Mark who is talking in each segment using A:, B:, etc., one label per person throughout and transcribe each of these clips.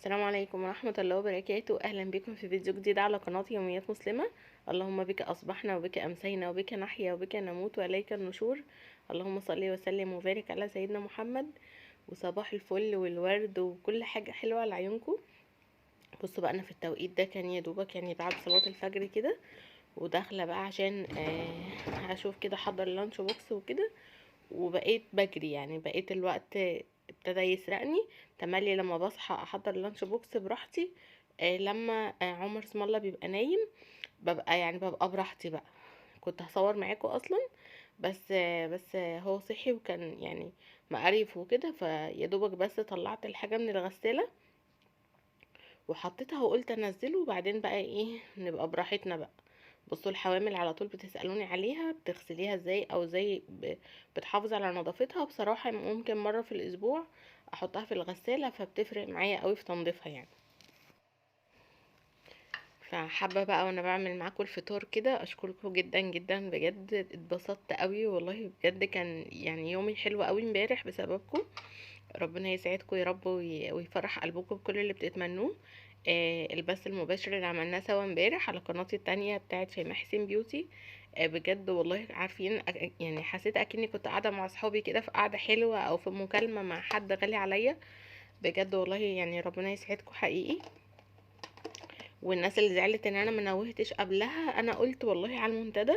A: السلام عليكم ورحمة الله وبركاته. أهلا بكم في فيديو جديد على قناة يوميات مسلمة. اللهم بك أصبحنا وبك أمسينا وبك نحيا وبك نموت وإليك النشور. اللهم صل وسلم وبارك على سيدنا محمد. وصباح الفل والورد وكل حاجة حلوة على عيونكم. بصوا بقى، أنا في التوقيت ده كان يا دوبك يعني بعد صلاة الفجر كده، وداخلة بقى عشان هشوف كده حضر اللانش بوكس وكده. وبقيت بجري، يعني بقيت الوقت ابتدى يسرقني. تملي لما بصحى احضر لانش بوكس براحتي. لما عمر اسم الله بيبقى نايم، ببقى يعني ببقى براحتي بقى. كنت هصور معاكم اصلا، بس هو صحي وكان يعني مقريف وكده، فيا دوبك بس طلعت الحاجه من الغساله وحطيتها وقلت انزله، وبعدين بقى ايه نبقى براحتنا بقى. بصوا، الحوامل على طول بتسألوني عليها، بتغسليها ازاي او ازاي بتحافظ على نظافتها. بصراحة ممكن مرة في الاسبوع احطها في الغسالة، فبتفرق معايا قوي في تنظيفها يعني. فحابة بقى وانا بعمل معاكم الفطار كده اشكركم جدا جدا بجد، اتبسطت قوي والله بجد. كان يعني يومي حلو قوي امبارح بسببكم. ربنا يسعدكم يا رب ويفرح قلبكم بكل اللي بتتمنوه. البث المباشر اللي عملناه سوا امبارح على قناتي التانية بتاعت فيما حسين بيوتي. بجد والله عارفين، يعني حسيت اكني كنت قاعدة مع صحابي كده في قعدة حلوة او في مكالمة مع حد غالي عليا. بجد والله يعني ربنا يسعدكم حقيقي. والناس اللي زعلت ان انا منوهتش قبلها، انا قلت والله على المنتدى،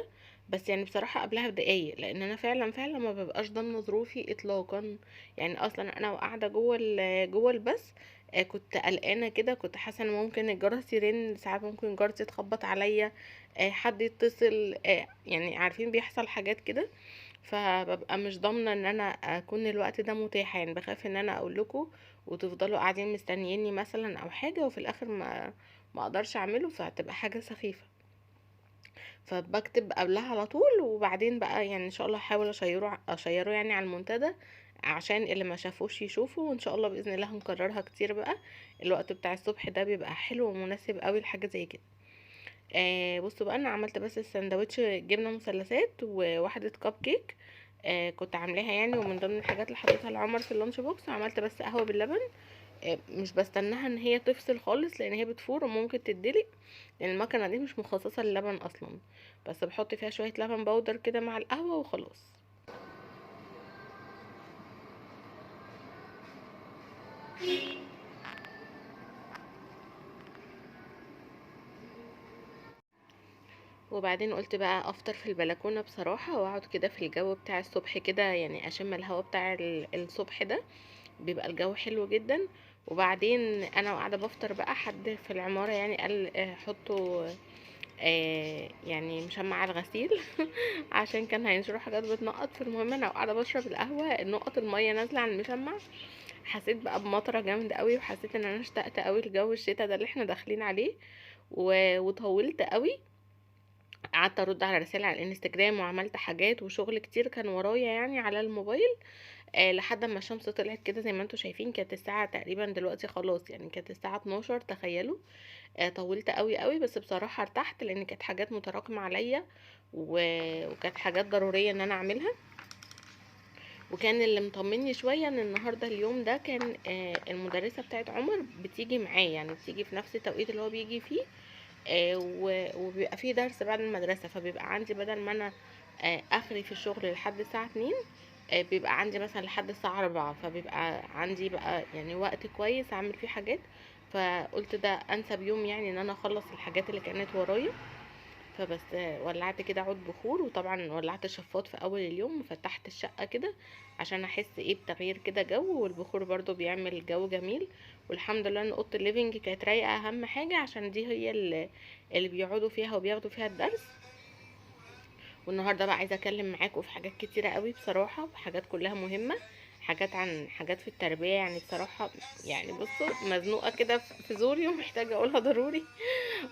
A: بس يعني بصراحة قبلها بدقايق، لان انا فعلا ما ببقاش ضامنة ظروفي اطلاقا. يعني اصلا انا وقاعدة جوه البث، كنت قلقانة كده، كنت حاسة ان ممكن الجرس يرن، ساعات ممكن الجرس يتخبط عليا، حد يتصل، يعني عارفين بيحصل حاجات كده. فببقى مش ضامنة ان انا اكون الوقت ده متاحة، يعني بخاف ان انا اقول لكم وتفضلوا قاعدين مستنييني مثلا او حاجة، وفي الاخر ما اقدرش اعمله، فهتبقى حاجة سخيفة. فبكتب قبلها على طول، وبعدين بقى يعني ان شاء الله احاول اشيره يعني على المنتدى، عشان اللي ما شافوش يشوفوا. وان شاء الله باذن الله هنكررها كتير بقى. الوقت بتاع الصبح ده بيبقى حلو ومناسب قوي لحاجه زي كده. بصوا بقى، انا عملت بس السندوتش جبنه مثلثات وواحده كب كيك. كنت عاملاها يعني، ومن ضمن الحاجات اللي حطيتها لعمر في اللانش بوكس عملت بس قهوه باللبن. مش بستناها ان هي تفصل خالص، لان هي بتفور وممكن تدلق، لان المكنه دي مش مخصصه للبن اصلا. بس بحط فيها شويه لبن بودر كده مع القهوه وخلاص. وبعدين قلت بقى افطر في البلكونه بصراحه، واقعد كده في الجو بتاع الصبح كده، يعني اشم الهواء بتاع الصبح ده، بيبقى الجو حلو جدا. وبعدين انا قاعده بفطر بقى، حد في العماره يعني قال حطوا يعني مشمع الغسيل عشان كان هينشروا حاجات بتنقط. فالمهم انا قاعده بشرب القهوه، نقط الميه نازله على المشمع، حسيت بقى بمطره جامده قوي، وحسيت ان انا اشتقت قوي لجو الشتا ده اللي احنا داخلين عليه. وطولت قوي، قعدت ارد على رسائل على الانستجرام، وعملت حاجات وشغل كتير كان ورايا يعني على الموبايل. لحد ما الشمس طلعت كده زي ما انتم شايفين. كانت الساعه تقريبا دلوقتي خلاص، يعني كانت الساعه 12 تخيلوا. طولت قوي قوي، بس بصراحة ارتحت لان كانت حاجات متراكمة عليا، وكانت حاجات ضرورية ان انا اعملها. وكان اللي مطمني شوية ان النهاردة اليوم ده كان المدرسة بتاعت عمر بتيجي معاه، يعني بتيجي في نفس التوقيت اللي هو بيجي فيه. وبيبقى فيه درس بعد المدرسة، فبيبقى عندي بدل ما انا اخري في الشغل لحد الساعة 2، بيبقى عندي مثلا لحد الساعة 4، فبيبقى عندي بقى يعني وقت كويس اعمل فيه حاجات. فقلت ده انسب يوم يعني ان انا اخلص الحاجات اللي كانت ورايا. فبس ولعت كده عود بخور، وطبعا ولعت شفاط في اول اليوم، وفتحت الشقة كده عشان احس ايه بتغيير كده جو، والبخور برضو بيعمل جو جميل. والحمد لله ان اوضه الليفينج كانت رايقه، اهم حاجه عشان دي هي اللي بيقعدوا فيها وبياخدوا فيها الدرس. والنهارده بقى عايزه اتكلم معاكم في حاجات كتيره قوي بصراحه، حاجات كلها مهمه، حاجات عن حاجات في التربيه يعني بصراحه. يعني بصوا، مزنوقه كده في زوري ومحتاجه اقولها ضروري.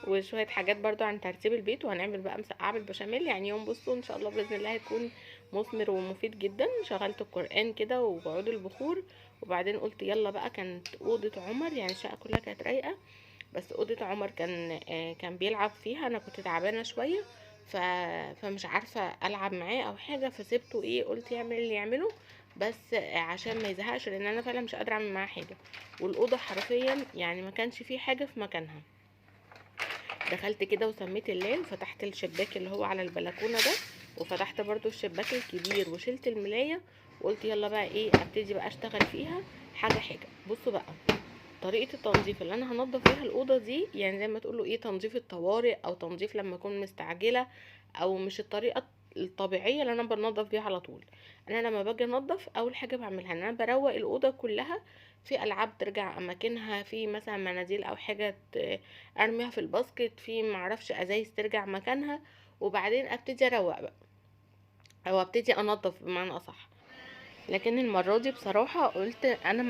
A: وشويه حاجات برضو عن ترتيب البيت، وهنعمل بقى مسقعه بالبشاميل. يعني يوم بصوا ان شاء الله باذن الله هيكون مثمر ومفيد جدا. شغلت القران كده وبعود البخور، وبعدين قلت يلا بقى. كانت اوضه عمر يعني الشقه كلها كانت رايقه، بس اوضه عمر كان بيلعب فيها، انا كنت تعبانه شويه. ف... فمش عارفه العب معاه او حاجه، فسيبته ايه، قلت يعمل اللي يعمله. بس عشان ما يزهقش، لان انا فعلا مش قادره اعمل معاه حاجه. والاوضه حرفيا يعني ما كانش فيه حاجه في مكانها. دخلت كده وسميت الله، وفتحت الشباك اللي هو على البلكونه ده، وفتحت برضو الشباك الكبير، وشلت الملايه، وقلت يلا بقى ايه، ابتدي بقى اشتغل فيها حاجه حاجه. بصوا بقى طريقه التنظيف اللي انا هنضف بيها الاوضه دي، يعني زي ما تقولوا ايه، تنظيف الطوارئ او تنظيف لما اكون مستعجله، او مش الطريقه الطبيعيه اللي انا بنضف بيها على طول. انا لما باجي انضف اول حاجه بعملها ان انا بروق الاوضه كلها، في العاب ترجع اماكنها، في مثلا مناديل او حاجه ارميها في الباسكت، في معرفش ازايز ترجع مكانها، وبعدين ابتدي اروق بقى، او ابتدي انضف بمعنى اصح. لكن المرة دي بصراحة قلت انا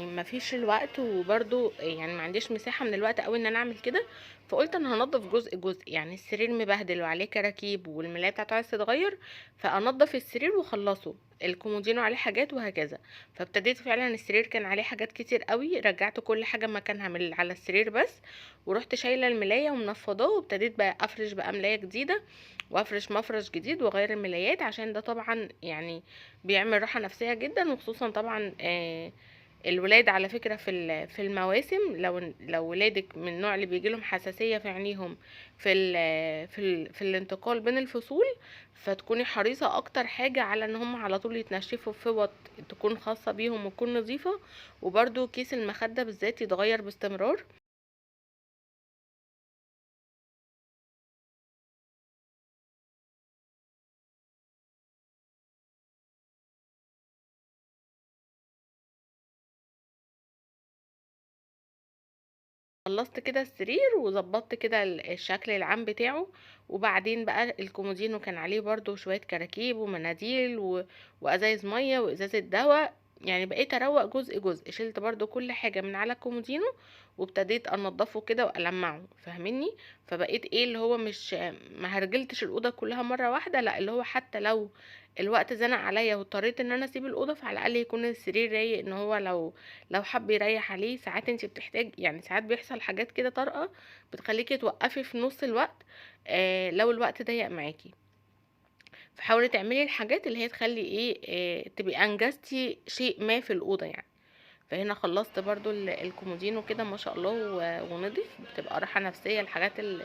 A: ما فيش الوقت، وبرضو يعني ما عنديش مساحة من الوقت قوي ان انا اعمل كده. فقلت انا هنضف جزء جزء، يعني السرير مبهدل وعليه كراكيب والملاية بتاعته عايز تتغير، فانضف السرير وخلصه، الكومودينو عليه حاجات وهكذا. فابتديت فعلا، السرير كان عليه حاجات كتير قوي، رجعت كل حاجة مكانها من على السرير بس، ورحت شايلة الملاية ومنفضاه، وابتديت بقى افرش بقى ملاية جديدة، وافرش مفرش جديد، واغير الملايات، عشان ده طبعا يعني بيعمل راحة نفسية جدا. وخصوصا طبعا الولاد على فكرة في المواسم، لو ولادك من النوع اللي بيجي لهم حساسية في عينيهم في الانتقال بين الفصول، فتكوني حريصة اكتر حاجة على ان هم على طول يتنشفوا في فوط تكون خاصة بيهم وتكون نظيفة. وبرده كيس المخدة بالذات يتغير باستمرار. خلصت كده السرير، وظبطت كده الشكل العام بتاعه. وبعدين بقى الكومودينو كان عليه برضو شوية كراكيب ومناديل وازايز مية وازازة دواء. يعني بقيت اروق جزء جزء، شلت برضو كل حاجة من على الكومودينو، وابتديت انضفه كده والمعه، فاهميني؟ فبقيت ايه اللي هو مش ما هرجلتش الاوضه كلها مره واحده، لا، اللي هو حتى لو الوقت زنق عليا واضطريت ان انا اسيب الاوضه، فعلى الاقل يكون السرير رايق، ان هو لو حب يريح عليه. ساعات انت بتحتاج، يعني ساعات بيحصل حاجات كده طارئة بتخليكي توقفي في نص الوقت، لو الوقت ضيق معاكي. فحاولي تعملي الحاجات اللي هي تخلي ايه، تبقي انجزتي شيء ما في الأوضة يعني. فهنا خلصت برضو الكومودينو كده ما شاء الله، ونضيف، بتبقى راحة نفسية. الحاجات اللي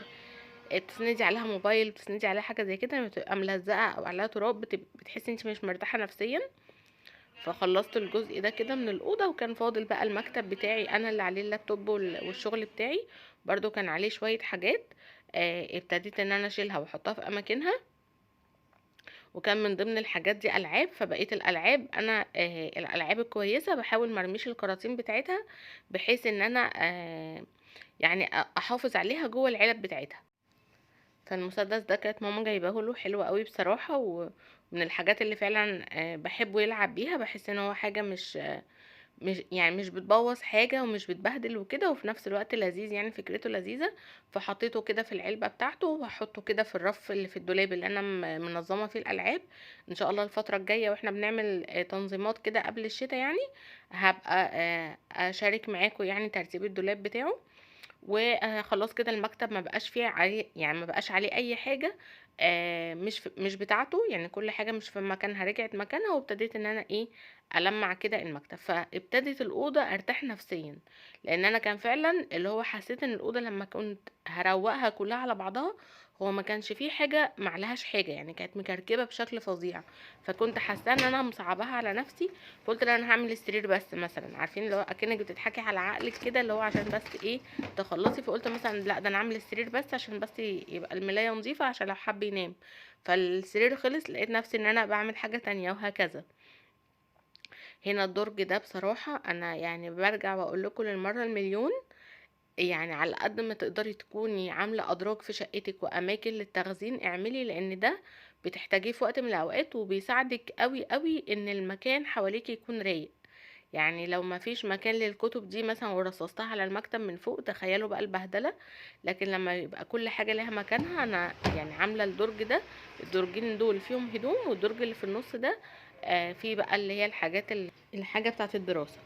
A: تسندي عليها موبايل، تسندي عليها حاجة زي كده، لما بتبقى ملزقة او عليها تراب، بتحسي انت مش مرتاحة نفسيا. فخلصت الجزء ده كده من الأوضة، وكان فاضل بقى المكتب بتاعي أنا اللي عليه اللابتوب والشغل بتاعي، برضو كان عليه شوية حاجات. ابتديت ان انا اشيلها واحطها في اماكنها. وكان من ضمن الحاجات دي العاب، فبقيت الالعاب انا الالعاب الكويسه بحاول مرميش الكراتين بتاعتها، بحيث ان انا يعني احافظ عليها جوه العلب بتاعتها. فالمسدس ده كانت ماما جايباه له، حلو قوي بصراحه، ومن الحاجات اللي فعلا بحبه يلعب بيها. بحس ان هو حاجه مش يعني مش بتبوظ حاجة ومش بتبهدل وكده، وفي نفس الوقت لذيذ، يعني فكرته لذيذة. فحطيته كده في العلبة بتاعته، وهحطه كده في الرف اللي في الدولاب اللي انا منظمة فيه الالعاب. ان شاء الله الفترة الجاية واحنا بنعمل تنظيمات كده قبل الشتاء يعني، هبقى اشارك معاكم يعني ترتيب الدولاب بتاعه. وخلاص كده المكتب ما بقاش فيه عليه، يعني ما بقاش عليه اي حاجة مش بتاعته، يعني كل حاجة مش في مكانها رجعت مكانها. وابتديت ان انا ايه، ألمع كده المكتب، فابتدت الأوضة ارتاح نفسيا. لان انا كان فعلا اللي هو حسيت ان الأوضة لما كنت هروقها كلها على بعضها، هو ما كانش فيه حاجة معلهاش حاجة، يعني كانت مكركبة بشكل فظيع. فكنت حاسة ان انا مصعباها على نفسي. فقلت لا، انا هعمل السرير بس مثلا، عارفين اللي هو اكنك بتضحكي على عقلك كده، اللي هو عشان بس ايه، تخلصي. فقلت مثلا لا، ده انا اعمل السرير بس عشان بس يبقى الملاية نظيفة عشان لو حب ينام. فالسرير خلص، لقيت نفسي ان انا بعمل حاجة تانية وهكذا. هنا الدرج ده بصراحة انا يعني برجع واقول لكم للمرة المليون، يعني على قد ما تقدري تكوني عاملة ادراج في شقتك واماكن للتخزين اعملي، لان ده بتحتاجيه في وقت من الاوقات، وبيساعدك قوي قوي ان المكان حواليك يكون رايق. يعني لو ما فيش مكان للكتب دي مثلا ورصصتها على المكتب من فوق، تخيلوا بقى البهدله. لكن لما يبقى كل حاجه لها مكانها، انا يعني عامله الدرج ده، الدرجين دول فيهم هدوم، والدرج اللي في النص ده فيه بقى اللي هي الحاجات الحاجه بتاعه الدراسه.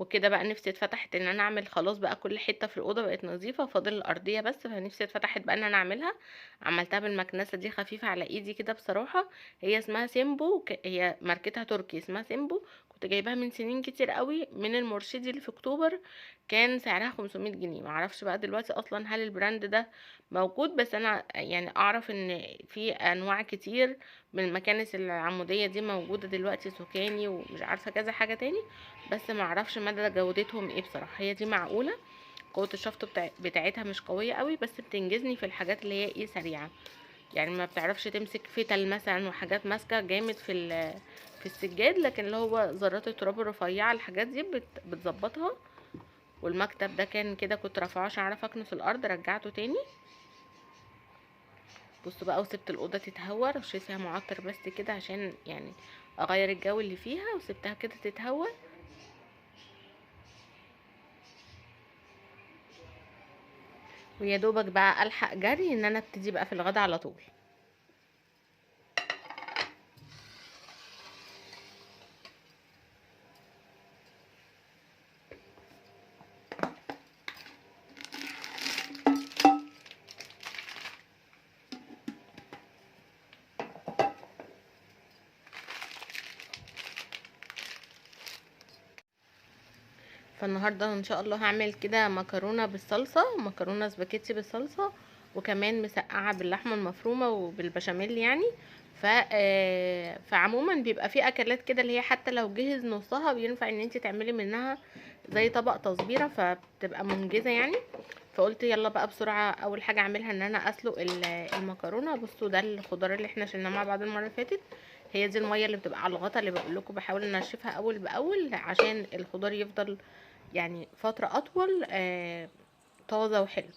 A: وكده بقى نفسي اتفتحت ان انا اعمل خلاص بقى كل حته في الاوضه بقت نظيفه، فاضل الارضيه بس، فنفسي اتفتحت بقى ان انا اعملها. عملتها بالمكنسه دي خفيفه على ايدي كده بصراحه. هي اسمها سيمبو، هي ماركتها تركي اسمها سيمبو. كنت جايباها من سنين كتير قوي من المرشدي اللي في اكتوبر، كان سعرها 500 جنيه. معرفش بقى دلوقتي اصلا هل البراند ده موجود، بس انا يعني اعرف ان في انواع كتير من المكانس العموديه دي موجوده دلوقتي، سوكاني ومش عارفه كذا حاجه تاني، بس ما اعرفش مدى جودتهم ايه بصراحه. هي دي معقوله، قوه الشفط بتاعتها مش قويه قوي، بس بتنجزني في الحاجات اللي هي ايه سريعه، يعني ما بتعرفش تمسك فتل مثلا وحاجات ماسكه جامد في السجاد، لكن اللي هو ذرات التراب الرفيعه الحاجات دي بتظبطها. والمكتب ده كان كده كنت رافعاه عشان اعرف اكنس الارض، رجعته تاني. بصوا بقى، وسبت الاوضه تتهوى، رشيت فيها معطر بس كده عشان يعني اغير الجو اللي فيها، وسبتها كده تتهوى. ويا دوبك بقى الحق جري ان انا ابتدي بقى في الغدا على طول. فالنهارده ان شاء الله هعمل كده مكرونه بالصلصه، مكرونه سباكيتي بالصلصه، وكمان مسقعه باللحمه المفرومه وبالبشاميل يعني. فعموما بيبقى في اكلات كده اللي هي حتى لو جهز نصها بينفع ان انت تعملي منها زي طبق تصبيره، فبتبقى منجزه يعني. فقلت يلا بقى بسرعه، اول حاجه اعملها ان انا اسلق المكرونه. بصوا ده الخضار اللي احنا شلناه مع بعض المره اللي فاتت، هي دي الميه اللي بتبقى على الغطا اللي بقول لكم بحاول انشفها اول باول عشان الخضار يفضل يعني فترة اطول طازة وحلو.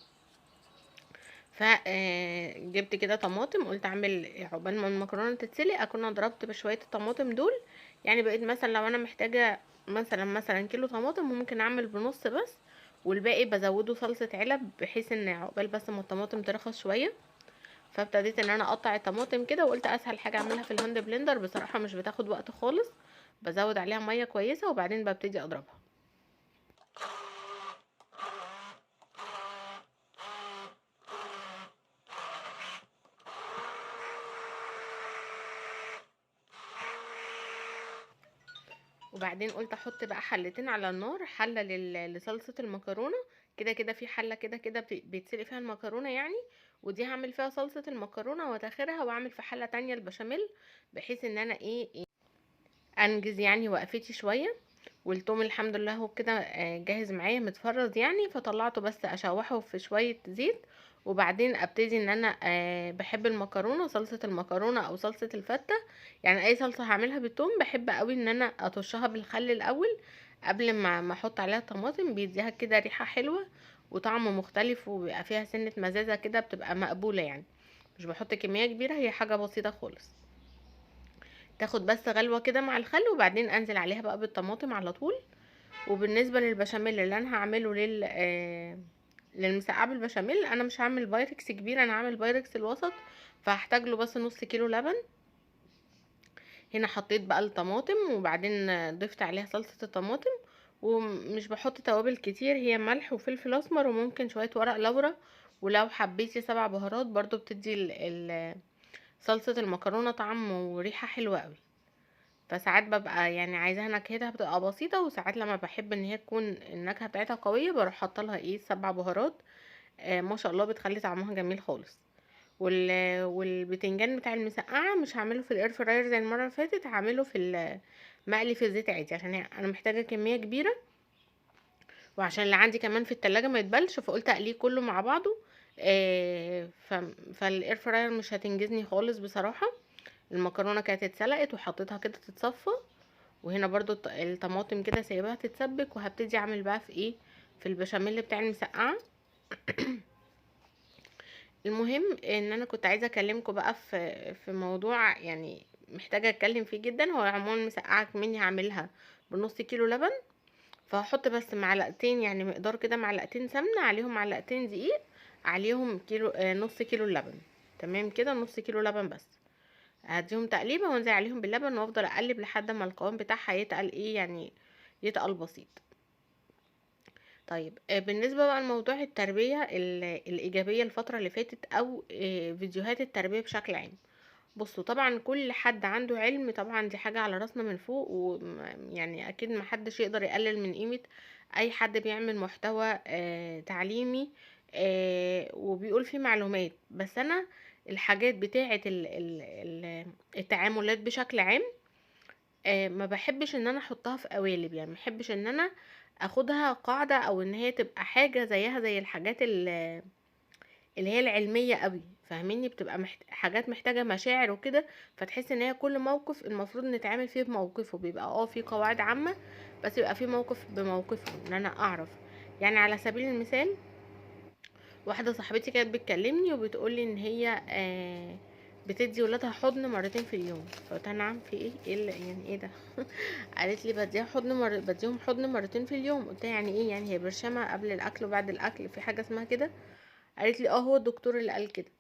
A: فجبت كده طماطم، قلت اعمل عقبال ما المكرونة تتسلق اكون أنا ضربت بشوية الطماطم دول. يعني بقيت مثلا لو انا محتاجة مثلا كيلو طماطم ممكن اعمل بنص بس، والباقي بزوده صلصة علب بحيث ان عقبال بس ما الطماطم ترخص شوية. فابتديت ان انا اقطع الطماطم كده، وقلت اسهل حاجة اعملها في الهاند بلندر بصراحة، مش بتاخد وقت خالص. بزود عليها مية كويسة وبعدين ببتدي اضربها. وبعدين قلت احط بقى حلتين على النار، حله لصلصه المكرونه. كده كده في حله كده كده بيتسلق فيها المكرونه يعني، ودي هعمل فيها صلصه المكرونه واتاخرها، واعمل في حله تانية البشاميل، بحيث ان انا إيه انجز يعني وقفتي شويه. والثوم الحمد لله هو كده جاهز معايا متفرز يعني، فطلعته بس اشوحه في شويه زيت. وبعدين ابتدي ان انا بحب المكرونه صلصه المكرونه او صلصه الفته، يعني اي صلصه هعملها بالثوم بحب قوي ان انا اطشها بالخل الاول قبل ما احط عليها طماطم، بيديها كده ريحه حلوه وطعم مختلف، وبيبقى فيها سنه مزازه كده بتبقى مقبوله يعني. مش بحط كميه كبيره، هي حاجه بسيطه خالص، تاخد بس غلوه كده مع الخل، وبعدين انزل عليها بقى بالطماطم على طول. وبالنسبه للبشاميل اللي انا هعمله للمسقعه بالبشاميل، انا مش هعمل بايركس كبير، انا هعمل بايركس الوسط، فهحتاج له بس نص كيلو لبن. هنا حطيت بقى الطماطم وبعدين ضفت عليها صلصه الطماطم، ومش بحط توابل كتير، هي ملح وفلفل اسمر وممكن شويه ورق لورا، ولو حبيتي 7 بهارات برضو بتدي صلصه المكرونه طعم وريحه حلوه قوي. فساعات ببقى يعني عايزاها نكهتها بتبقى بسيطة، وساعات لما بحب ان هي تكون النكهة بتاعتها قوية بروح حاطه لها ايه 7 بهارات. ما شاء الله بتخلي طعمها جميل خالص. والبتنجان بتاع المسقعة مش هعمله في الاير فراير زي المرة اللي فاتت، هعمله في مقلي في الزيت عادي، عشان انا محتاجة كمية كبيرة، وعشان اللي عندي كمان في التلاجة ما يتبلش، فقلت اقليه كله مع بعضه. فالاير فراير مش هتنجزني خالص بصراحة. المكرونة كانت اتسلقت وحطيتها كده تتصفى، وهنا برضو الطماطم كده سايباها تتسبك، وهبتدي اعمل بقى في ايه في البشاميل بتاع المسقعه. المهم ان انا كنت عايزه اكلمكم بقى في موضوع يعني محتاجه اتكلم فيه جدا. هو عموما المسقعه مني هعملها بنص كيلو لبن، فهحط بس معلقتين يعني مقدار كده معلقتين سمنه، عليهم معلقتين دقيق، عليهم كيلو نص كيلو اللبن. تمام كده نص كيلو لبن بس، هديهم تقليبه وانزل عليهم باللبن وافضل اقلب لحد ما القوام بتاعها يتقل ايه يعني، يتقل بسيط. طيب بالنسبة بقى لموضوع التربية الإيجابية الفترة اللي فاتت، أو فيديوهات التربية بشكل عام. بصوا، طبعا كل حد عنده علم، طبعا دي حاجة على راسنا من فوق، ويعني أكيد محدش يقدر يقلل من قيمة أي حد بيعمل محتوى تعليمي وبيقول فيه معلومات. بس أنا الحاجات بتاعة التعاملات بشكل عام، ما بحبش ان انا احطها في قوالب، يعني ما بحبش ان انا اخدها قاعدة، او ان هي تبقى حاجة زيها زي الحاجات اللي هي العلمية قوي. فاهميني؟ بتبقى حاجات محتاجة مشاعر وكده، فتحس ان هي كل موقف المفروض نتعامل فيه بموقفه. بيبقى في قواعد عامة، بس يبقى في موقف بموقفه، ان انا اعرف. يعني على سبيل المثال، واحدة صاحبتي كانت بتكلمني وبتقولي ان هي بتدي ولادها حضن مرتين في اليوم. فقلت لها نعم، في ايه؟ ايه يعني ايه ده؟ قالت لي بديهم حضن مرتين في اليوم. قلت لها يعني ايه؟ يعني هي برشامه قبل الاكل وبعد الاكل؟ في حاجه اسمها كده؟ قالت لي هو الدكتور اللي قال كده.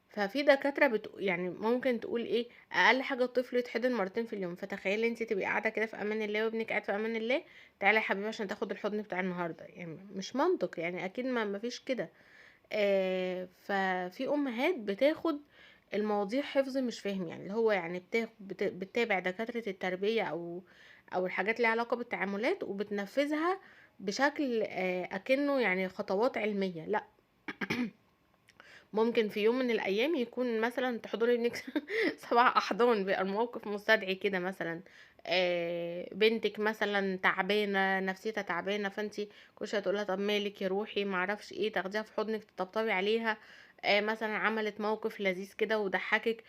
A: ففي دكاتره يعني ممكن تقول ايه، اقل حاجه الطفل يتحضن مرتين في اليوم. فتخيلي انت تبقي قاعده كده في امان الله، وابنك قاعد في امان الله، تعالى يا حبيبي عشان تاخد الحضن بتاع النهارده. يعني مش منطق، يعني اكيد ما فيش كده. ففي امهات بتاخد المواضيع حفظ مش فاهم، يعني اللي هو يعني بتتابع دكاترة التربية او الحاجات اللي علاقة بالتعاملات، وبتنفذها بشكل اكنه يعني خطوات علمية. لا، ممكن في يوم من الايام يكون مثلا تحضري ابنك 7 احضان، بيبقى الموقف مستدعي كده. مثلا بنتك مثلا تعبانه، نفسيتها تعبانه، فانتي كل شويه تقولها طب مالك يا روحي، معرفش ايه، تاخديها في حضنك تطبطبي عليها. مثلا عملت موقف لذيذ كده وضحكك،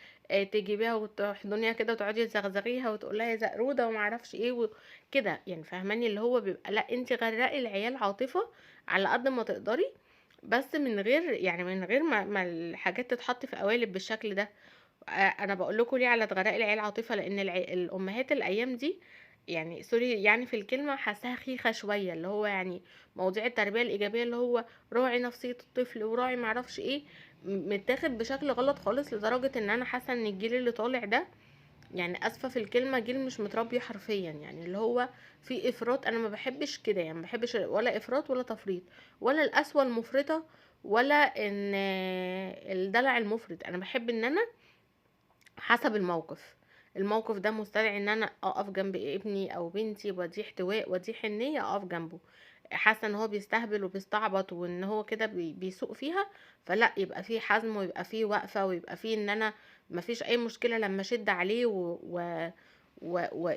A: تجيبيها وتحضنيها كده وتقعدي تزغزغيها وتقولها يا زقروده ومعرفش ايه كده. يعني فاهماني؟ اللي هو بيبقى لا، انت غرقي العيال عاطفه على قد ما تقدري، بس من غير ما الحاجات تتحط في قوالب بالشكل ده. انا بقول لكم ليه على غراء العيال عاطفه، لان الامهات الايام دي، يعني سوري يعني في الكلمه، حاساها خيخه شويه. اللي هو يعني مواضيع التربيه الايجابيه، اللي هو راعي نفسيه الطفل وراعي معرفش ايه، متاخد بشكل غلط خالص، لدرجه ان انا حاسه ان الجيل اللي طالع ده، يعني اسفه في الكلمه، جيل مش متربي حرفيا. يعني اللي هو في افراط. انا ما بحبش كده، يعني ما بحبش ولا افراط ولا تفريط، ولا القسوه المفرطه، ولا ان الدلع المفرط. انا بحب ان انا حسب الموقف ده مستدعي ان انا اقف جنب ابني او بنتي، واديه احتواء واديه حنيه، اقف جنبه. حاسه ان هو بيستهبل وبيستعبط وان هو كده بيسوق فيها، فلا، يبقى فيه حزم ويبقى فيه وقفه ويبقى فيه ان انا مفيش اي مشكله لما اشد عليه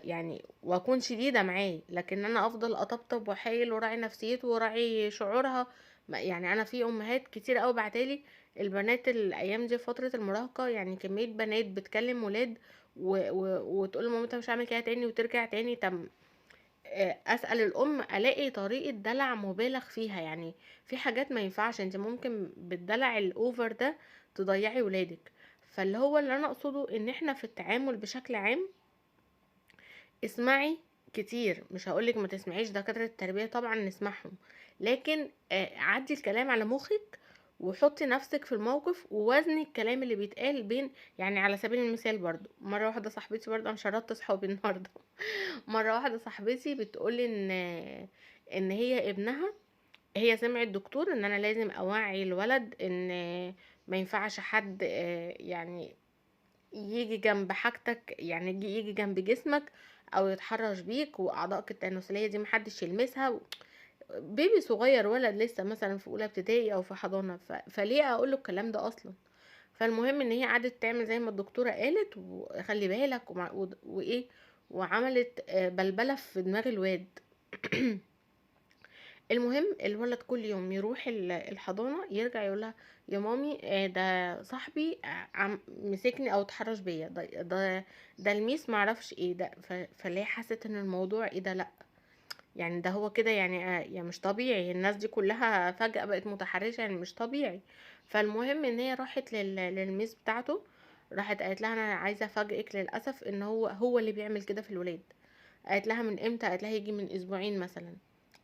A: يعني واكون شديده معاه. لكن انا افضل اطبطب واحايل وراعي نفسيته وراعي شعورها. يعني انا في امهات كتير قوي بعتالي البنات الايام دي فتره المراهقه، يعني كميه بنات بتكلم ولاد وتقول لمامتها مش هعمل كده تاني وترجع تاني. طب اسال الام الاقي طريقه دلع مبالغ فيها. يعني في حاجات ما ينفعش، انت ممكن بالدلع الاوفر ده تضيعي ولادك. فاللي هو اللي انا اقصده ان احنا في التعامل بشكل عام، اسمعي كتير. مش هقولك ما تسمعيش دكاترة التربية، طبعا نسمعهم، لكن عدي الكلام على مخك، وحطي نفسك في الموقف، ووزني الكلام اللي بيتقال بين. يعني على سبيل المثال، برضو مرة واحدة صاحبتي، برضو انا شردت صحابي النهاردة. مرة واحدة صاحبتي بتقولي ان هي ابنها، هي سمعت دكتور ان انا لازم اوعي الولد ان ما ينفعش حد يعني يجي جنب حاجتك، يعني يجي جنب جسمك او يتحرش بيك، واعضائك التناسليه دي محدش يلمسها بيبي صغير، ولد لسه مثلا في اولى ابتدائي او في حضانه. فليه اقول له الكلام ده اصلا؟ فالمهم ان هي قعدت تعمل زي ما الدكتوره قالت، وخلي بالك وايه، وعملت بلبله في دماغ الواد. المهم الولد كل يوم يروح الحضانة، يرجع يقولها يا مامي ده صاحبي عم مسكني او اتحرش بيا، ده الميس معرفش ايه ده. فليه حست ان الموضوع ايه ده؟ لا، يعني ده هو كده، يعني مش طبيعي. الناس دي كلها فجأة بقت متحرشة، يعني مش طبيعي. فالمهم ان هي راحت للميس بتاعته، راحت قالت لها انا عايزه افاجئك للاسف ان هو اللي بيعمل كده في الولاد. قالت لها من امتى؟ قالت لها يجي من اسبوعين مثلا،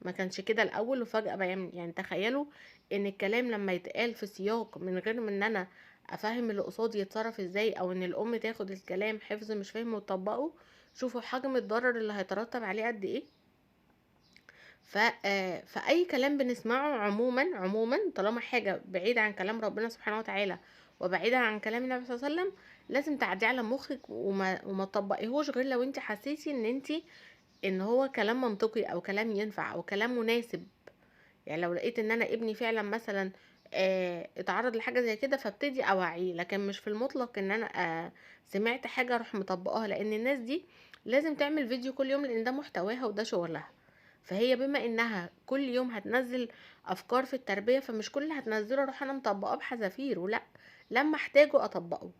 A: ما كانش كده الاول وفجأة بقى يعمل. يعني تخيلوا ان الكلام لما يتقال في سياق من غير ما ان انا افهم اللي قصادي يتصرف ازاي، او ان الام تاخد الكلام حفظ مش فاهمه وتطبقه، شوفوا حجم الضرر اللي هيترتب عليه قد ايه. فأي كلام بنسمعه عموما طالما حاجة بعيدة عن كلام ربنا سبحانه وتعالى وبعيدة عن كلام النبي صلى الله عليه وسلم، لازم تعديه على مخك وما تطبقيهوش غير لو انت حسيتي ان هو كلام منطقي او كلام ينفع او كلام مناسب. يعني لو لقيت ان انا ابني فعلا مثلا اتعرض لحاجة زي كده، فابتدي اوعيه، لكن مش في المطلق ان انا سمعت حاجة اروح مطبقاها، لان الناس دي لازم تعمل فيديو كل يوم لان ده محتواها وده شغلها. فهي بما انها كل يوم هتنزل افكار في التربية، فمش كل اللي هتنزله اروح انا مطبقاه بحذافير، ولا لما احتاجه اطبقه.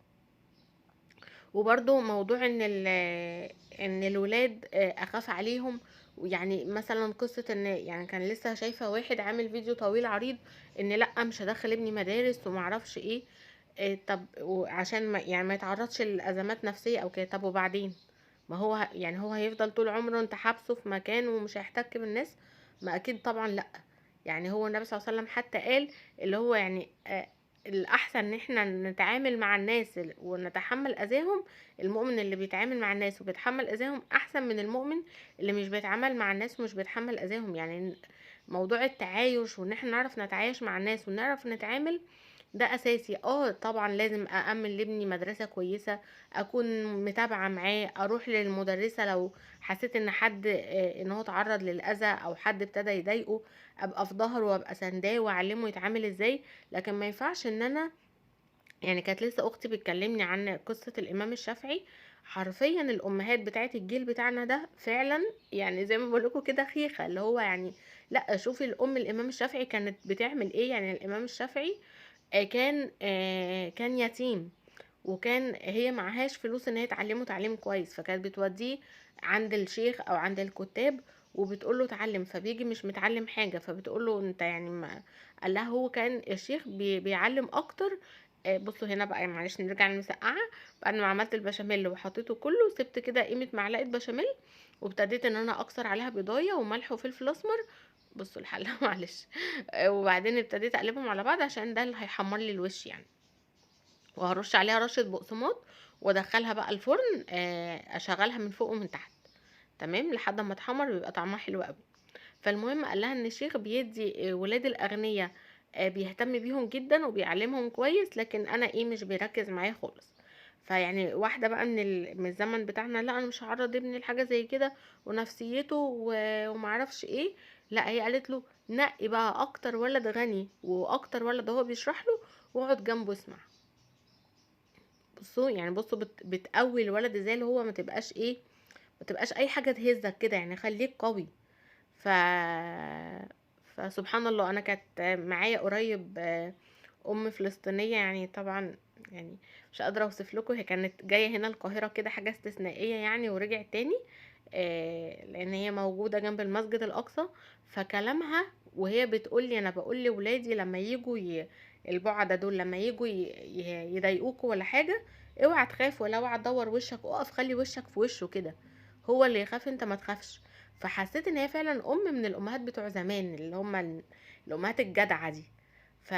A: وبرضو موضوع ان الولاد اخاف عليهم، ويعني مثلا قصة ان يعني كان لسه شايفة واحد عامل فيديو طويل عريض ان لا مش هدخل ابني مدارس ومعرفش ايه. طب عشان ما يعني ما يتعرضش لازمات نفسية او كده. طب وبعدين؟ ما هو يعني هو هيفضل طول عمره انت حابسه في مكان ومش هيحتك بالناس؟ ما اكيد طبعا لا. يعني هو النبي صلى الله عليه وسلم حتى قال اللي هو يعني الاحسن ان احنا نتعامل مع الناس ونتحمل اذاهم. المؤمن اللي بيتعامل مع الناس وبيتحمل اذاهم احسن من المؤمن اللي مش بيتعامل مع الناس ومش بيتحمل اذاهم. يعني موضوع التعايش وان احنا نعرف نتعايش مع الناس ونعرف نتعامل، ده اساسي. طبعا لازم أأمن لابني مدرسة كويسة، اكون متابعة معاه، اروح للمدرسة لو حسيت ان حد ان هو تعرض للاذى او حد ابتدى يضايقه، ابقى في ظهره وابقى سنداه واعلمه يتعامل ازاي. لكن ما ينفعش ان انا يعني كانت لسه اختي بتكلمني عن قصة الامام الشافعي. حرفيا الامهات بتاعت الجيل بتاعنا ده فعلا يعني زي ما بقولكوا كده خيخة، اللي هو يعني لا شوفي الامام الشافعي كانت بتعمل ايه. يعني الامام الشافعي كان يتيم، وكان هي معهاش فلوس ان هي تعلمه تعليم كويس، فكانت بتوديه عند الشيخ او عند الكتاب وبتقول له اتعلم. فبيجي مش متعلم حاجه، فبتقول له انت يعني ما قال لها هو كان الشيخ بيعلم اكتر. بصوا هنا بقى معلش نرجع للمسقعه. بعد ما عملت البشاميل وحطيته كله، سبت كده قيمه معلقه بشاميل وابتديت ان انا اكسر عليها بيضايه وملح وفلفل اسمر. بصوا الحله معلش. وبعدين ابتديت اقلبهم على بعض عشان ده اللي هيحمر لي الوش يعني. وهرش عليها رشة بقسماط وادخلها بقى الفرن، اشغلها من فوق ومن تحت تمام لحد ما تحمر بيبقى طعمها حلو قوي. فالمهم قال لها ان الشيخ بيدي ولاد الاغنياء بيهتم بيهم جدا وبيعلمهم كويس، لكن انا مش بيركز معايا خالص. فيعني واحده بقى من الزمن بتاعنا، لا انا مش هعرض ابني لحاجه زي كده ونفسيته ومعرفش ايه. لا هي قالت له نقي بقى اكتر ولد غني واكتر ولد هو بيشرح له واقعد جنبه اسمع. بصوا يعني بصوا بتقوي الولد ازاي اللي هو ما تبقاش اي حاجه تهزك كده، يعني خليك قوي. ف فسبحان الله انا كانت معايا قريب ام فلسطينيه يعني طبعا يعني مش قادره اوصف لكم. هي كانت جايه هنا القاهره كده حاجه استثنائيه يعني ورجعت تاني لان هي موجوده جنب المسجد الاقصى. فكلامها وهي بتقول لي انا بقول لولادي لما يجوا البعدة دول لما يجوا يضايقوك ولا حاجه، اوعى تخاف ولا اوعى تدور وشك، اقف خلي وشك في وشه كده، هو اللي يخاف انت ما تخافش. فحسيت ان هي فعلا ام من الامهات بتوع زمان اللي هم الامهات الجدعه دي. ف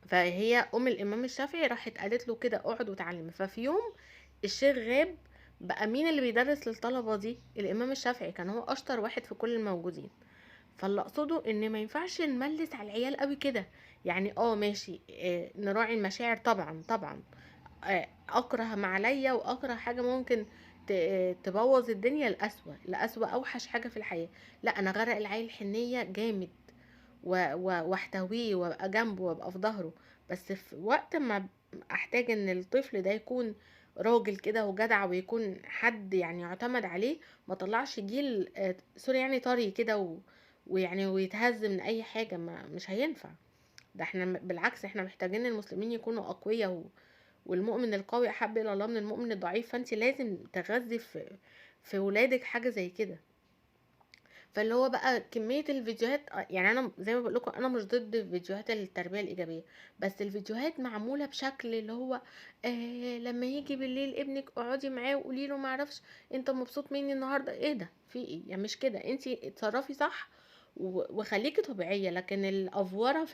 A: فهي ام الامام الشافعي راحت قالت له كده اقعد وتعلم. ففي يوم الشيخ غاب، بقى مين اللي بيدرس للطلبه دي؟ الامام الشافعي، كان هو اشطر واحد في كل الموجودين. فاللي اقصده ان ما ينفعش نملس على العيال قوي كده. يعني ماشي نراعي المشاعر طبعا طبعا. اكره ما عليا واكره حاجه ممكن تبوظ الدنيا لأسوأ اوحش حاجه في الحياه. لا انا غرق العيل حنيه جامد واحتويه وابقى جنبه وابقى في ظهره. بس في وقت ما احتاج ان الطفل ده يكون راجل كده وجدع ويكون حد يعني يعتمد عليه، ما طلعش جيل سوري يعني طري كده ويعني ويتهز من اي حاجه، ما مش هينفع. ده احنا بالعكس احنا محتاجين المسلمين يكونوا اقوياء والمؤمن القوي احب الى الله من المؤمن الضعيف. فانت لازم تغذي في ولادك حاجه زي كده. فاللي هو بقى كمية الفيديوهات يعني انا زي ما بقول لكم انا مش ضد فيديوهات التربية الايجابية، بس الفيديوهات معمولة بشكل اللي هو لما يجي بالليل ابنك اقعدي معاه وقولي له معرفش انت مبسوط مني النهاردة، ايه ده في ايه يعني؟ مش كده، انت اتصرفي صح وخليكي طبيعية. لكن الافوره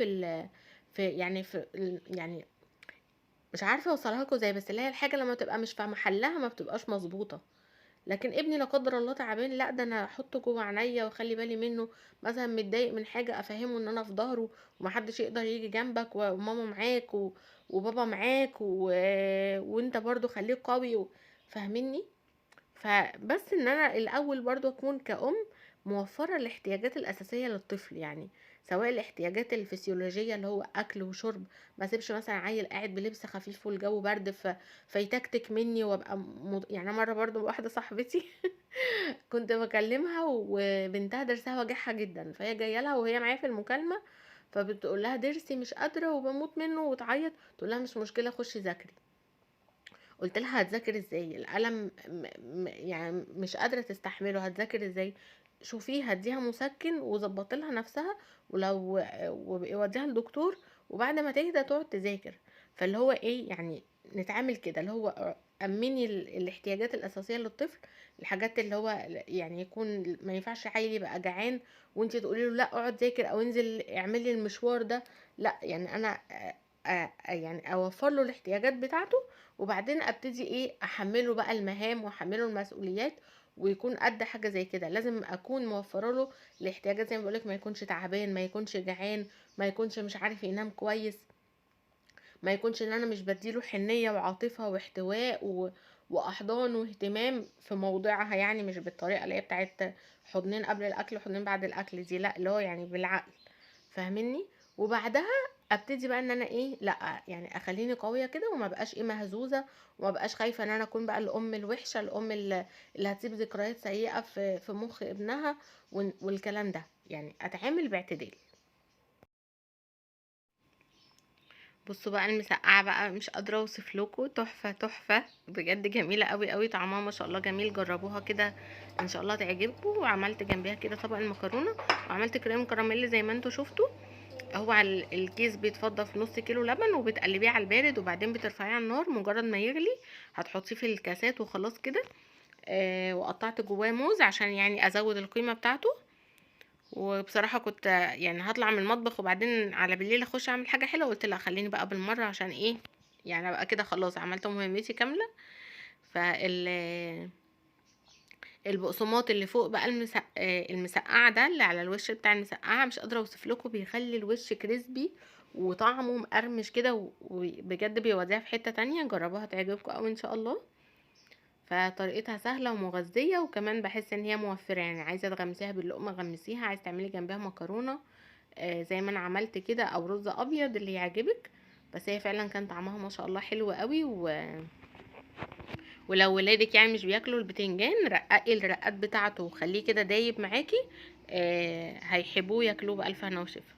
A: يعني مش عارفه اوصلها لكم ازاي، بس اللي هي الحاجه لما تبقى مش في محلها ما بتبقاش مظبوطه. لكن ابني لا قدر الله تعبان، لا ده انا احطه جوه عينيا واخلي بالي منه. مثلا متضايق من حاجه افهمه ان انا في ظهره ومحدش يقدر يجي جنبك، وماما معاك وبابا معاك وانت برضو خليك قوي فاهمني. فبس ان انا الاول برضو اكون كأم موفرة الاحتياجات الاساسية للطفل، يعني سواء الاحتياجات الفسيولوجية اللي هو اكل وشرب. ما سيبش مثلا عيل قاعد بلبس خفيف والجو برد فيتكتك مني وابقى يعني مرة برضو واحدة صاحبتي كنت بكلمها وبنتها درسها وجعها جدا، فهي جايه لها وهي معايا في المكالمه، فبتقول لها ضرسي مش قادره وبموت منه وتعيط، تقول لها مش مشكله خشي ذاكري. قلت لها هتذاكر ازاي؟ القلم يعني مش قادره تستحمله، هتذاكر ازاي؟ شوفيه هديها مسكن وظبط لها نفسها، ولو وديها للدكتور، وبعد ما تهدى تقعد تذاكر. فاللي هو ايه يعني، نتعامل كده اللي هو امني الاحتياجات الاساسيه للطفل. الحاجات اللي هو يعني يكون ما ينفعش عيل يبقى جعان وانتي تقولي له لا اقعد ذاكر او انزل اعملي المشوار ده، لا يعني انا يعني اوفر له الاحتياجات بتاعته، وبعدين ابتدي ايه احمله بقى المهام واحمله المسؤوليات، ويكون قد حاجه زي كده. لازم اكون موفره له الاحتياجات زي ما بقولك، ما يكونش تعبان، ما يكونش جعان، ما يكونش مش عارف ينام كويس، ما يكونش ان انا مش بديله حنيه وعاطفه واحتواء واحضان واهتمام في موضعها، يعني مش بالطريقه اللي هي بتاعت حضنين قبل الاكل وحضنين بعد الاكل دي، لا اللي هو يعني بالعقل، فاهمني. وبعدها ابتدي بقى ان انا ايه، لا يعني اخليني قويه كده وما بقاش ايه مهزوزه، وما بقاش خايفه ان انا اكون بقى الام الوحشه، الام اللي هتسيب ذكريات سيئه في مخ ابنها والكلام ده، يعني اتعامل باعتدال. بصوا بقى المسقعه بقى مش قادره اوصف لكم، تحفه تحفه بجد، جميله قوي قوي، طعمها ما شاء الله جميل، جربوها كده ان شاء الله تعجبكم. وعملت جنبيها كده طبق المكرونه، وعملت كريم كراميل زي ما انتوا شفتوا. هو على الكيس بيتفضى في نص كيلو لبن، وبتقلبيه على البارد، وبعدين بترفعيه على النار، مجرد ما يغلي هتحطيه في الكاسات وخلاص كده. وقطعت جواه موز عشان يعني ازود القيمه بتاعته. وبصراحه كنت يعني هطلع من المطبخ وبعدين على بالليل اخش اعمل حاجه حلوه، قلت لا خليني بقى بالمره عشان ايه، يعني ابقى كده خلاص عملت مهمتي كامله. فال البقسماط اللي فوق بقى المسقعه ده اللي على الوش بتاع المسقعه، مش قادره اوصف لكم، بيخلي الوش كريسبي وطعمه مقرمش كده وبجد بيوديها في حته تانية. جربوها تعجبكم قوي ان شاء الله. فطريقتها سهله ومغذيه، وكمان بحس ان هي موفره، يعني عايزه تغمسيها باللقمه غمسيها، عايزه تعملي جنبها مكرونه زي ما انا عملت كده، او رز ابيض اللي يعجبك. بس هي فعلا كان طعمها ما شاء الله حلو قوي ولو ولادك يعني مش بياكلوا البتنجان، رققي الرقات بتاعته وخليه كده دايب معاكي، هيحبوه ياكلوه بألف هنا وشفا.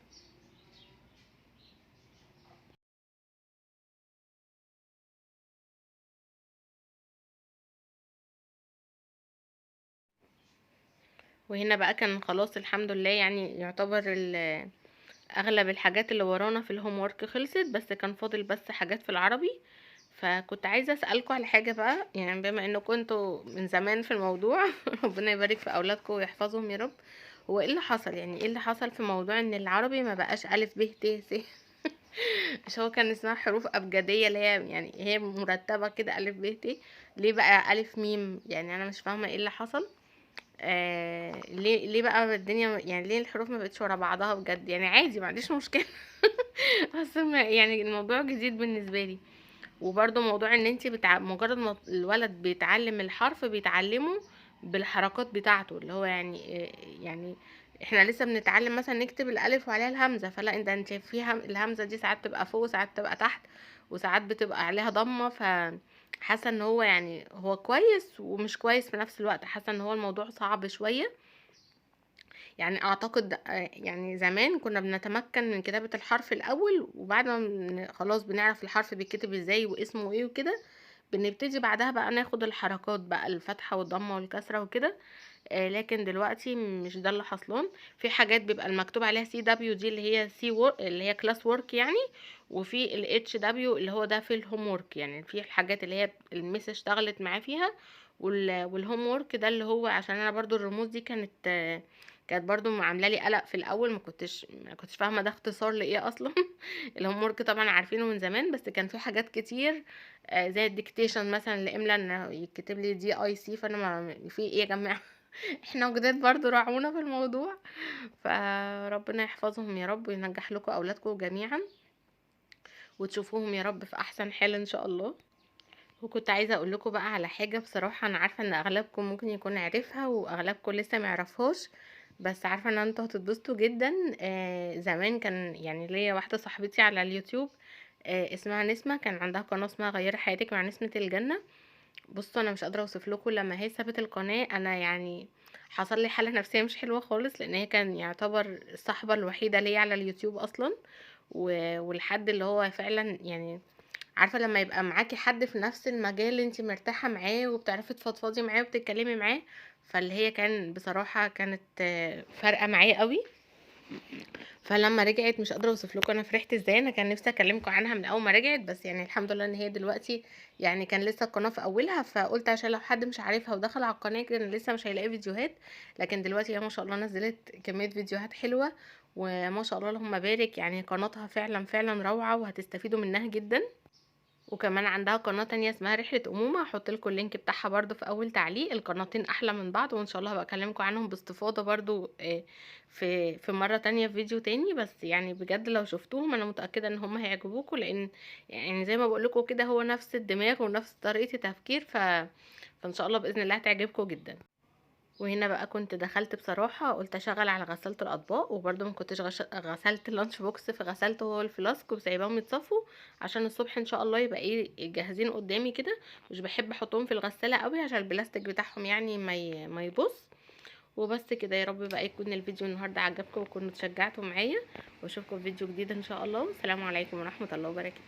A: وهنا بقى كان خلاص الحمد لله، يعني يعتبر اغلب الحاجات اللي ورانا في الهوم ورك خلصت، بس كان فاضل بس حاجات في العربي. فكنت عايزه اسالكم على حاجه بقى، يعني بما انكم انتوا من زمان في الموضوع ربنا يبارك في اولادكم ويحفظهم يا رب. هو ايه اللي حصل، يعني ايه اللي حصل في موضوع ان العربي ما بقاش الف ب ت س؟ مش هو كان اسمها حروف ابجديه اللي هي يعني هي مرتبه كده الف ب ت، ليه بقى الف ميم؟ يعني انا مش فاهمه ايه اللي حصل. ليه بقى الدنيا، يعني ليه الحروف ما بقتش ورا بعضها بجد؟ يعني عادي ما عنديش مشكله بس يعني الموضوع جديد بالنسبه لي. وبرضو موضوع ان انت مجرد ما الولد بيتعلم الحرف بيتعلمه بالحركات بتاعته، اللي هو يعني يعني احنا لسه بنتعلم مثلا نكتب الالف وعليها الهمزه، فلا انت فيها الهمزه دي ساعات تبقى فوق وساعات تبقى تحت وساعات بتبقى عليها ضمه. حاسه ان هو يعني هو كويس ومش كويس في نفس الوقت، حاسه ان هو الموضوع صعب شويه. يعني اعتقد يعني زمان كنا بنتمكن من كتابة الحرف الاول، وبعد ما خلاص بنعرف الحرف بيتكتب ازاي واسمه ايه وكده، بنبتدي بعدها بقى ناخد الحركات بقى، الفتحة والضمة والكسرة وكده. لكن دلوقتي مش ده اللي حصلان. في حاجات بيبقى المكتوب عليها سي دبليو دي اللي هي اللي هي كلاس وورك يعني، وفي الاتش دبليو اللي هو ده في الهوم وورك، يعني في الحاجات اللي هي الميس اشتغلت معاه فيها، والهوم وورك ده اللي هو عشان انا برضو الرموز دي كانت كانت برضو عامله لي قلق في الاول، ما كنتش فاهمه ده اختصار لايه اصلا. الهوم ورك طبعا عارفينه من زمان، بس كان في حاجات كتير زي الديكتيشن مثلا لاملا انه يكتب لي DIC، فانا ما في ايه يا جماعه. احنا جداد برضو، راعونا في الموضوع. فربنا يحفظهم يا رب، وينجح لكم اولادكم جميعا، وتشوفوهم يا رب في احسن حال ان شاء الله. وكنت عايزه اقول لكم بقى على حاجه، بصراحه انا عارفه ان اغلبكم ممكن يكون عارفها واغلبكم لسه ما يعرفهاش، بس عارفه ان انتوا هتتبسطوا جدا. زمان كان يعني ليا واحده صاحبتي على اليوتيوب اسمها نسمه، كان عندها قناه اسمها غيري حياتك مع نسمه الجنه. بصوا انا مش قادره اوصف لكم، لما هي سابت القناه انا يعني حصل لي حاله نفسيه مش حلوه خالص، لان هي كان يعتبر الصاحبه الوحيده ليا على اليوتيوب اصلا. والحد اللي هو فعلا يعني، عارفه لما يبقى معاكي حد في نفس المجال اللي انت مرتاحه معاه وبتعرفي تفضفضي معاه وبتتكلمي معاه، فاللي هي كان بصراحه كانت فارقه معايا قوي. فلما رجعت مش قادره اوصف لكم انا فرحت ازاي. انا كان نفسي اكلمكم عنها من اول ما رجعت، بس يعني الحمد لله ان هي دلوقتي يعني كان لسه القناه في اولها، فقلت عشان لو حد مش عارفها ودخل على القناه كده لسه مش هيلاقي فيديوهات. لكن دلوقتي هي ما شاء الله نزلت كميه فيديوهات حلوه، وما شاء الله اللهم بارك، يعني قناتها فعلا فعلا روعه وهتستفيدوا منها جدا. وكمان عندها قناة تانية اسمها رحلة أمومة، هحط لكم اللينك بتاعها برضو في أول تعليق. القناتين أحلى من بعض، وإن شاء الله هبقى أكلمكم عنهم باستفاضة برضو في مرة تانية في فيديو تاني. بس يعني بجد لو شفتوهم أنا متأكدة إن هم هيعجبوكم، لأن يعني زي ما بقول لكم كده هو نفس الدماغ ونفس طريقة التفكير، فإن شاء الله بإذن الله هتعجبكم جدا. وهنا بقى كنت دخلت بصراحة قلت اشغل على غسالة الاطباق، وبرده ما كنتش غسلت اللانش بوكس، فغسلته هو الفلاسك وسايباهم يتصفوا عشان الصبح ان شاء الله يبقى ايه جاهزين قدامي كده. مش بحب احطهم في الغسالة قوي عشان البلاستيك بتاعهم يعني ما يبص. وبس كده يا رب بقى يكون الفيديو النهارده عجبكم وكنتوا اتشجعتوا معايا، واشوفكم في فيديو جديد ان شاء الله. والسلام عليكم ورحمة الله وبركاته.